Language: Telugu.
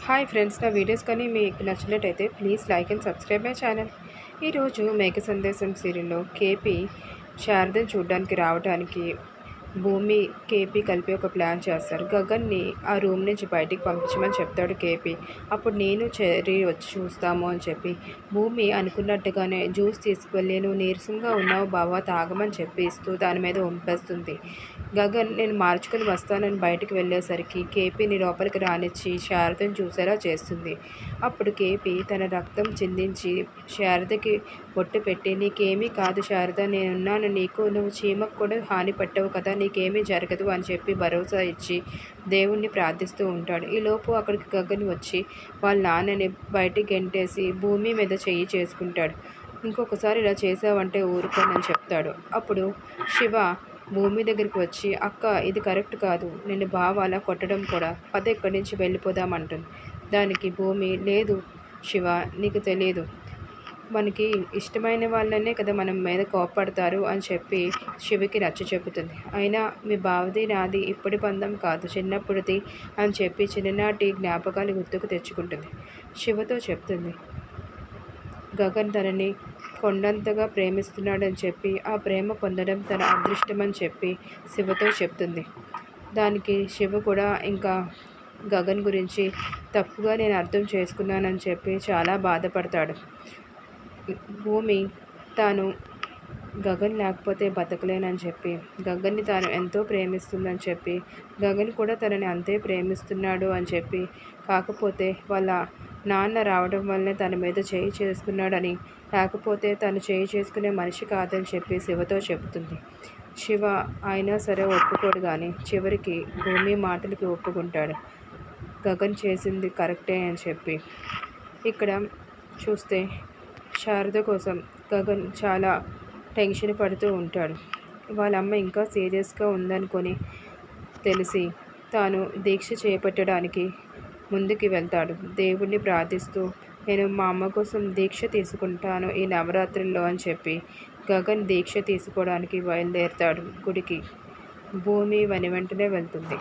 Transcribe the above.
హాయ్ ఫ్రెండ్స్, నా వీడియోస్ కానీ మీకు నచ్చినట్టయితే please like and subscribe my channel. ఈరోజు మేఘ సందేశం సీరియల్లో కేపీ శారదను చూడడానికి రావడానికి భూమి, కేపీ కలిపి ఒక ప్లాన్ చేస్తారు. గగన్ని ఆ రూమ్ నుంచి బయటికి పంపించమని చెప్తాడు కేపీ. అప్పుడు నేను చెర్రీ వచ్చి చూస్తాము అని చెప్పి భూమి అనుకున్నట్టుగానే జ్యూస్ తీసుకువెళ్ళి నువ్వు నీరసంగా ఉన్నావు బావా తాగమని చెప్పి ఇస్తూ దాని మీద వంపేస్తుంది. గగన్ నేను మార్చుకుని వస్తానని బయటికి వెళ్ళేసరికి కేపీని లోపలికి రానిచ్చి శారదను చూసేలా చేస్తుంది. అప్పుడు కేపీ తన రక్తం చిందించి శారదకి బొట్టు పెట్టి నీకేమీ కాదు శారద, నేనున్నాను నీకు, నువ్వు చీమకు కూడా హాని పట్టవు కదా, నీకేమీ జరగదు అని చెప్పి భరోసా ఇచ్చి దేవుణ్ణి ప్రార్థిస్తూ ఉంటాడు. ఈలోపు అక్కడికి గగన్ వచ్చి వాళ్ళ నాన్నని బయటికి గెంటేసి భూమి మీద చెయ్యి చేసుకుంటాడు. ఇంకొకసారి ఇలా చేసావంటే ఊరుకోనని చెప్తాడు. అప్పుడు శివ భూమి దగ్గరికి వచ్చి అక్క ఇది కరెక్ట్ కాదు, నేను బావ అలా కొట్టడం కూడా, పద ఇక్కడి నుంచి వెళ్ళిపోదామంటుంది. దానికి భూమి లేదు శివ, నీకు తెలియదు, మనకి ఇష్టమైన వాళ్ళనే కదా మనం మీద కోప్పడతారు అని చెప్పి శివకి నచ్చ చెబుతుంది. అయినా మీ బావది నాది ఇప్పటి బంధం కాదు చిన్నప్పుడుది అని చెప్పి చిన్ననాటి జ్ఞాపకాలు గుర్తుకు తెచ్చుకుంటుంది. శివతో చెప్తుంది గగన్ తనని కొండంతగా ప్రేమిస్తున్నాడని చెప్పి ఆ ప్రేమ పొందడం తన అదృష్టమని చెప్పి శివతో చెప్తుంది. దానికి శివ కూడా ఇంకా గగన్ గురించి తప్పుగా నేను అర్థం చేసుకున్నానని చెప్పి చాలా బాధపడతాడు. భూమి తాను గగన్ లేకపోతే బతకలేనని చెప్పి గగన్ని తాను ఎంతో ప్రేమిస్తుందని చెప్పి గగన్ కూడా తనని అంతే ప్రేమిస్తున్నాడు అని చెప్పి, కాకపోతే వాళ్ళ నాన్న రావడం వల్లనే తన మీద చేయి చేసుకున్నాడని, లేకపోతే తను చేయి చేసుకునే మనిషి కాదని చెప్పి శివతో చెబుతుంది. శివ అయినా సరే ఒప్పుకోడు, కానీ చివరికి భూమి మాటలకి ఒప్పుకుంటాడు. గగన్ చేసింది కరెక్టే అని చెప్పి. ఇక్కడ చూస్తే శారద కోసం గగన్ చాలా టెన్షన్ పడుతూ ఉంటాడు. వాళ్ళ అమ్మ ఇంకా సీరియస్గా ఉందనుకొని తెలిసి తాను దీక్ష చేపట్టడానికి ముందుకు వెళ్తాడు. దేవుణ్ణి ప్రార్థిస్తూ నేను మా అమ్మ కోసం దీక్ష తీసుకుంటాను ఈ నవరాత్రుల్లో అని చెప్పి గగన్ దీక్ష తీసుకోవడానికి బయలుదేరుతాడు గుడికి. భూమి వెనువెంటనే వెళ్తుంది.